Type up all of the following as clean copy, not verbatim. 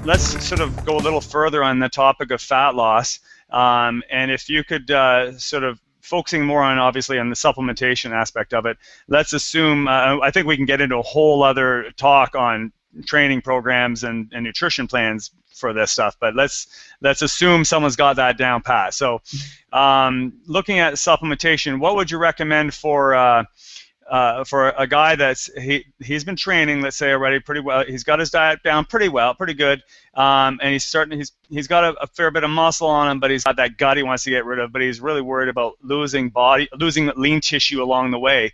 let's sort of go a little further on the topic of fat loss, and if you could sort of focusing more on obviously on the supplementation aspect of it. Let's assume I think we can get into a whole other talk on training programs and nutrition plans for this stuff, but let's assume someone's got that down pat. So looking at supplementation, what would you recommend for a guy that's he's been training, let's say, already pretty well, he's got his diet down pretty well, pretty good, and he's got a fair bit of muscle on him, but he's got that gut he wants to get rid of, but he's really worried about losing lean tissue along the way.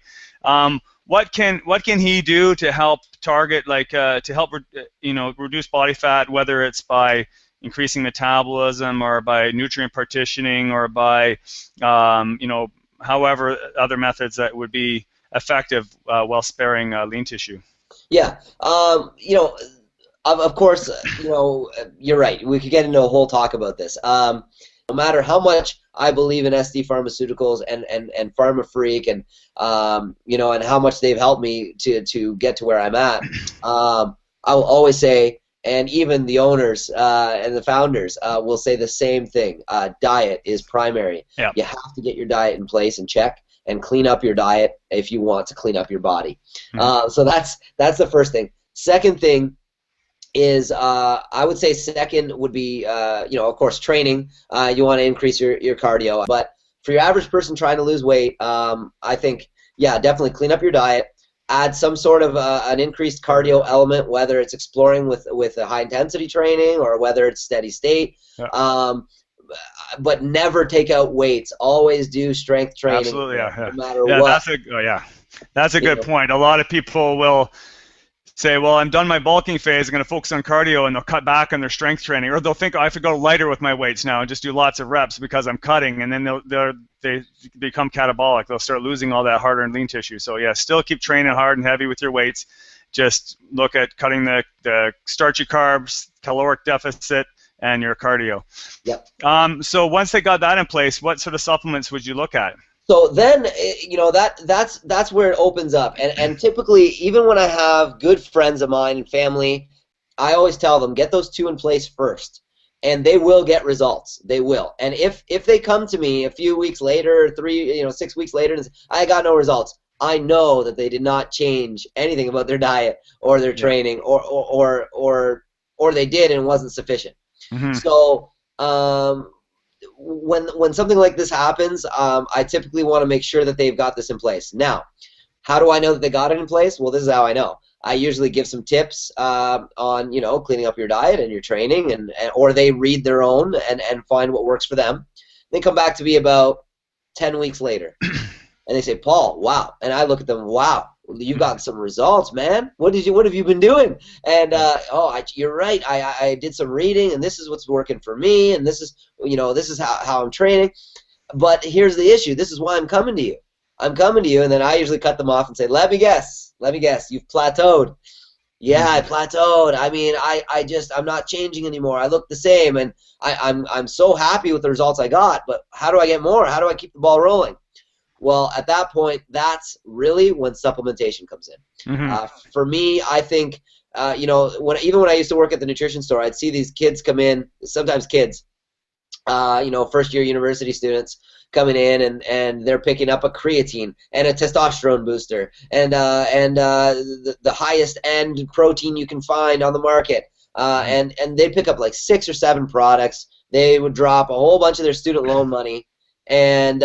What can he do to help target, like to help reduce body fat, whether it's by increasing metabolism or by nutrient partitioning or by however other methods that would be effective while sparing lean tissue? Yeah, of course, you're right. We could get into a whole talk about this. No matter how much I believe in SD Pharmaceuticals and Pharma Freak and and how much they've helped me to get to where I'm at, I will always say, and even the owners and the founders will say the same thing. Diet is primary. Yeah. You have to get your diet in place and check and clean up your diet if you want to clean up your body. So that's the first thing. Second thing is I would say second would be of course training. You want to increase your cardio, but for your average person trying to lose weight, I think definitely clean up your diet. Add some sort of an increased cardio element, whether it's exploring with a high intensity training or whether it's steady state. Yeah. But never take out weights. Always do strength training. Absolutely, no matter what. That's a good point. A lot of people will say, well, I'm done my bulking phase, I'm going to focus on cardio, and they'll cut back on their strength training, or they'll think, oh, I have to go lighter with my weights now and just do lots of reps because I'm cutting, and then they become catabolic. They'll start losing all that hard-earned lean tissue. So yeah, still keep training hard and heavy with your weights. Just look at cutting the starchy carbs, caloric deficit, and your cardio. Yep. So once they got that in place, what sort of supplements would you look at? So then, that's where it opens up. And typically, even when I have good friends of mine and family, I always tell them, get those two in place first. And they will get results. They will. And if they come to me a few weeks later, 6 weeks later, and say, I got no results, I know that they did not change anything about their diet or their training, or they did and it wasn't sufficient. Mm-hmm. So when something like this happens, I typically want to make sure that they've got this in place. Now, how do I know that they got it in place? Well, this is how I know. I usually give some tips on cleaning up your diet and your training, or they read their own and find what works for them. They come back to me about 10 weeks later, and they say, Paul, wow. And I look at them, wow, you got some results, man. What have you been doing? And you're right. I did some reading, and this is what's working for me, and this is how I'm training. But here's the issue. This is why I'm coming to you. I'm coming to you, and then I usually cut them off and say, let me guess, you've plateaued. Yeah, I plateaued. I mean, I'm not changing anymore. I look the same, and I'm so happy with the results I got, but how do I get more? How do I keep the ball rolling? Well, at that point, that's really when supplementation comes in. Mm-hmm. For me, I think, even when I used to work at the nutrition store, I'd see these kids come in, sometimes kids, first-year university students coming in, and they're picking up a creatine and a testosterone booster and the highest end protein you can find on the market. And they pick up like 6 or 7 products. They would drop a whole bunch of their student loan money, and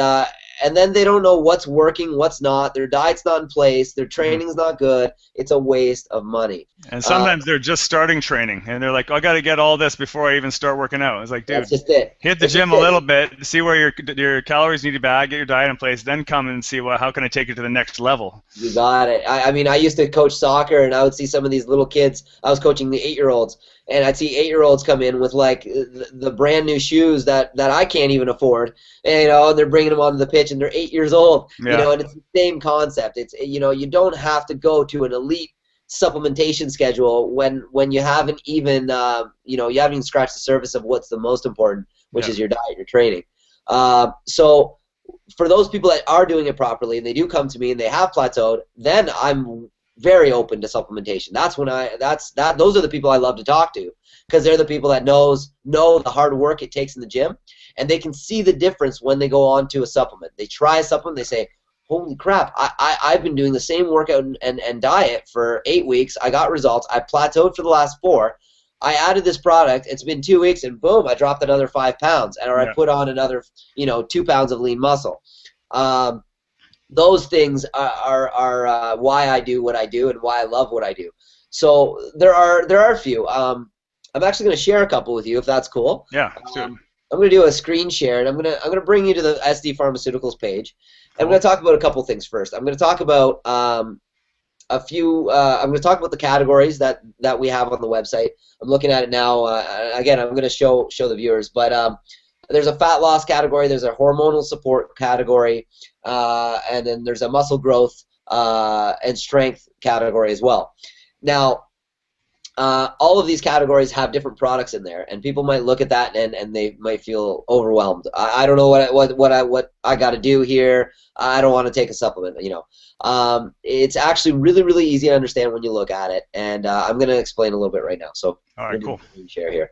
then they don't know what's working, what's not. Their diet's not in place. Their training's not good. It's a waste of money. And sometimes they're just starting training, and they're like, I got to get all this before I even start working out. It's like, dude, that's just it. Hit the gym a little bit, see where your calories need to be at, get your diet in place, then come and see how can I take it to the next level. You got it. I mean, I used to coach soccer, and I would see some of these little kids. I was coaching the 8-year-olds. And I'd see 8-year-olds come in with like the brand new shoes that I can't even afford, and they're bringing them onto the pitch, and they're 8 years old. Yeah. And it's the same concept. It's you don't have to go to an elite supplementation schedule when you haven't even you haven't even scratched the surface of what's the most important, which is your diet, your training. So for those people that are doing it properly and they do come to me and they have plateaued, then I'm very open to supplementation. Those are the people I love to talk to, because they're the people that know the hard work it takes in the gym, and they can see the difference when they go on to a supplement. They try a supplement, they say, holy crap, I've been doing the same workout and diet for 8 weeks. I got results. I plateaued for the last 4. I added this product. It's been 2 weeks, and boom, I dropped another 5 pounds, or I put on another 2 pounds of lean muscle. Those things are why I do what I do and why I love what I do. So there are a few. I'm actually going to share a couple with you, if that's cool. Yeah, let's do it. I'm going to do a screen share, and I'm going to bring you to the SD Pharmaceuticals page. And I'm going to talk about a couple things first. I'm going to talk about a few. I'm going to talk about the categories that we have on the website. I'm looking at it now. Again, I'm going to show the viewers, but there's a fat loss category. There's a hormonal support category, and then there's a muscle growth and strength category as well. Now, all of these categories have different products in there, and people might look at that and they might feel overwhelmed. I don't know what I got to do here. I don't want to take a supplement. It's actually really, really easy to understand when you look at it, and I'm going to explain a little bit right now. So, all right, cool. Share here.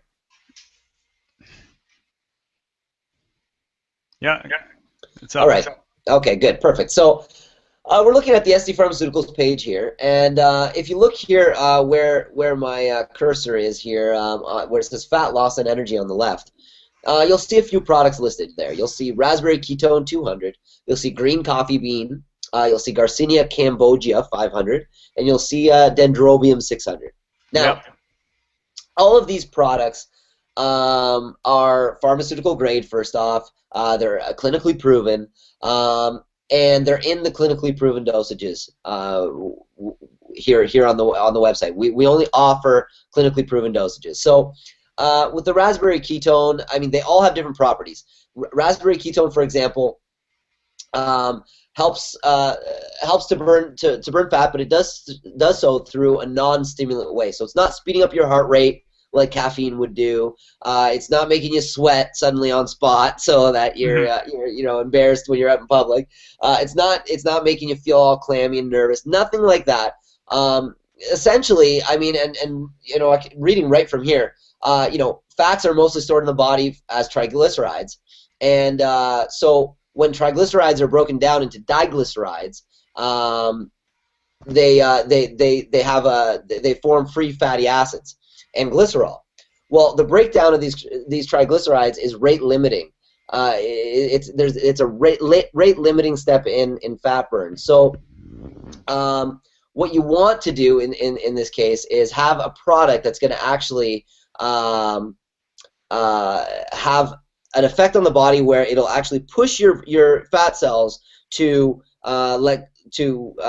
Yeah, it's up. All right. Okay, good, perfect. So we're looking at the SD Pharmaceuticals page here, and if you look here where my cursor is here, where it says fat loss and energy on the left, you'll see a few products listed there. You'll see raspberry ketone 200, you'll see green coffee bean, you'll see Garcinia Cambogia 500, and you'll see Dendrobium 600. Now, all of these products are pharmaceutical grade, first off. They're clinically proven, and they're in the clinically proven dosages here on the website. We only offer clinically proven dosages. So with the raspberry ketone, I mean, they all have different properties. Raspberry ketone, for example, helps to burn fat, but it does so through a non-stimulant way. So it's not speeding up your heart rate like caffeine would do. It's not making you sweat suddenly on spot so that you're embarrassed when you're out in public. It's not making you feel all clammy and nervous. Nothing like that. Essentially, I mean, and reading right from here, fats are mostly stored in the body as triglycerides, and so when triglycerides are broken down into diglycerides, they form free fatty acids and glycerol. Well, the breakdown of these triglycerides is rate limiting. It's a rate limiting step in fat burn. So what you want to do in this case is have a product that's going to actually have an effect on the body where it'll actually push your fat cells to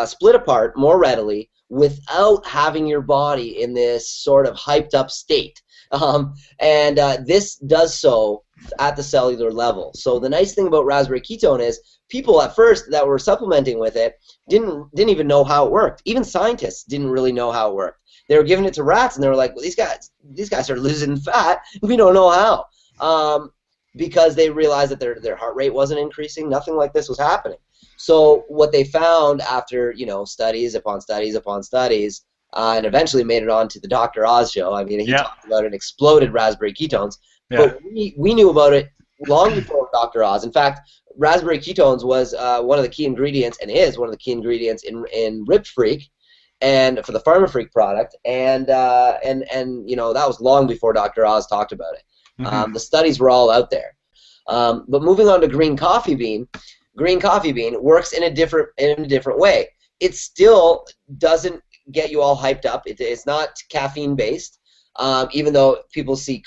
split apart more readily without having your body in this sort of hyped up state. This does so at the cellular level. So the nice thing about raspberry ketone is people at first that were supplementing with it didn't even know how it worked. Even scientists didn't really know how it worked. They were giving it to rats and they were like, well, these guys are losing fat. We don't know how. Because they realized that their heart rate wasn't increasing. Nothing like this was happening. So what they found after studies upon studies upon studies, and eventually made it onto the Dr. Oz show. I mean, he talked about it and exploded raspberry ketones. Yeah. But we knew about it long before Dr. Oz. In fact, raspberry ketones was one of the key ingredients, and is one of the key ingredients in Rip Freak, and for the Pharma Freak product, and that was long before Dr. Oz talked about it. Mm-hmm. The studies were all out there. But moving on to green coffee bean works in a different way. It still doesn't get you all hyped up. It's not caffeine based. Even though people see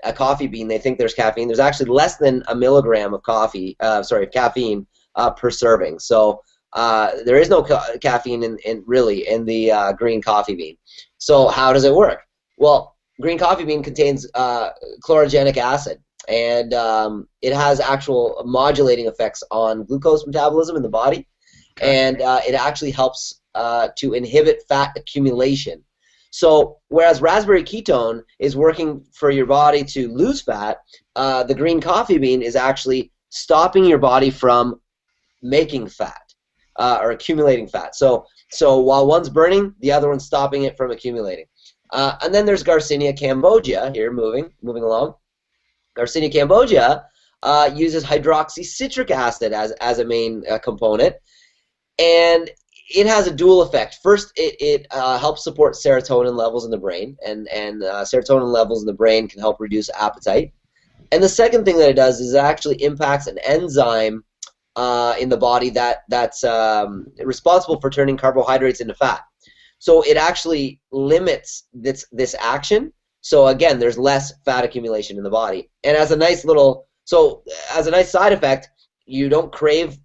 a coffee bean, they think there's caffeine. There's actually less than a milligram of caffeine per serving. So there is no caffeine in the green coffee bean. So how does it work? Well, green coffee bean contains chlorogenic acid, and it has actual modulating effects on glucose metabolism in the body, and it actually helps to inhibit fat accumulation. So whereas raspberry ketone is working for your body to lose fat, the green coffee bean is actually stopping your body from making fat or accumulating fat. So So while one's burning, the other one's stopping it from accumulating. And then there's Garcinia cambogia here, moving along. Garcinia cambogia uses hydroxycitric acid as a main component, and it has a dual effect. First, it helps support serotonin levels in the brain, and serotonin levels in the brain can help reduce appetite. And the second thing that it does is it actually impacts an enzyme in the body that's responsible for turning carbohydrates into fat. So it actually limits this action. So again, there's less fat accumulation in the body. And as a nice side effect, you don't crave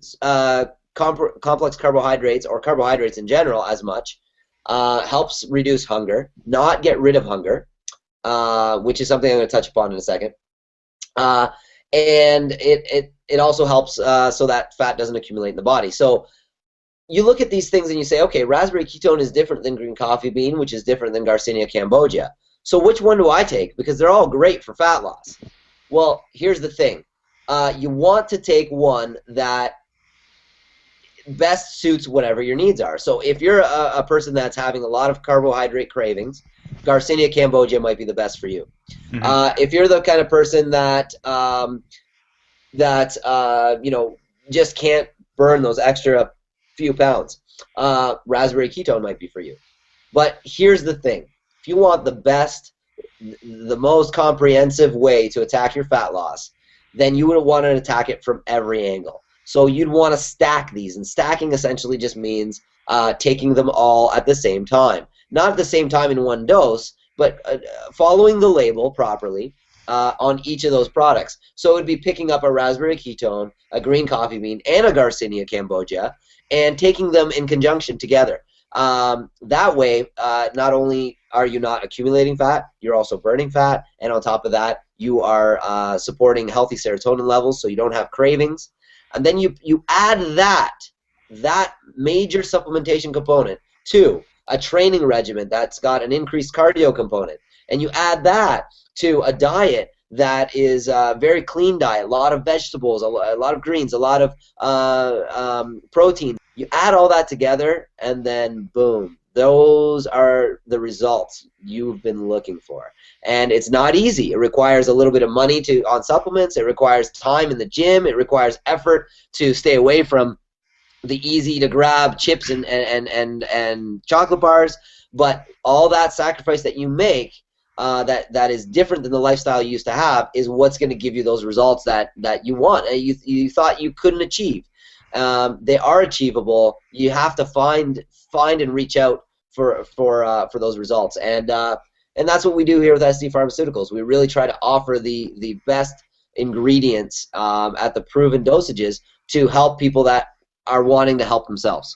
complex carbohydrates or carbohydrates in general as much. Helps reduce hunger, not get rid of hunger, which is something I'm going to touch upon in a second. And it also helps so that fat doesn't accumulate in the body. So you look at these things and you say, okay, raspberry ketone is different than green coffee bean, which is different than Garcinia cambogia. So which one do I take? Because they're all great for fat loss. Well, here's the thing. You want to take one that best suits whatever your needs are. So if you're a person that's having a lot of carbohydrate cravings, Garcinia cambogia might be the best for you. Mm-hmm. If you're the kind of person that just can't burn those extra few pounds, raspberry ketone might be for you. But here's the thing. If you want the best, the most comprehensive way to attack your fat loss, then you would want to attack it from every angle. So you'd want to stack these, and stacking essentially just means taking them all at the same time. Not at the same time in one dose, but following the label properly on each of those products. So it would be picking up a raspberry ketone, a green coffee bean, and a Garcinia cambogia, and taking them in conjunction together. That way, not only are you not accumulating fat, you're also burning fat, and on top of that, you are supporting healthy serotonin levels so you don't have cravings. And then you add that major supplementation component to a training regimen that's got an increased cardio component, and you add that to a diet that is a very clean diet, a lot of vegetables, a lot of greens, a lot of protein. You add all that together, and then boom, those are the results you've been looking for. And it's not easy. It requires a little bit of money on supplements. It requires time in the gym. It requires effort to stay away from the easy-to-grab chips and chocolate bars. But all that sacrifice that you make that is different than the lifestyle you used to have is what's going to give you those results that you want, you thought you couldn't achieve. They are achievable. You have to find and reach out for those results, and that's what we do here with SD Pharmaceuticals. We really try to offer the best ingredients at the proven dosages to help people that are wanting to help themselves.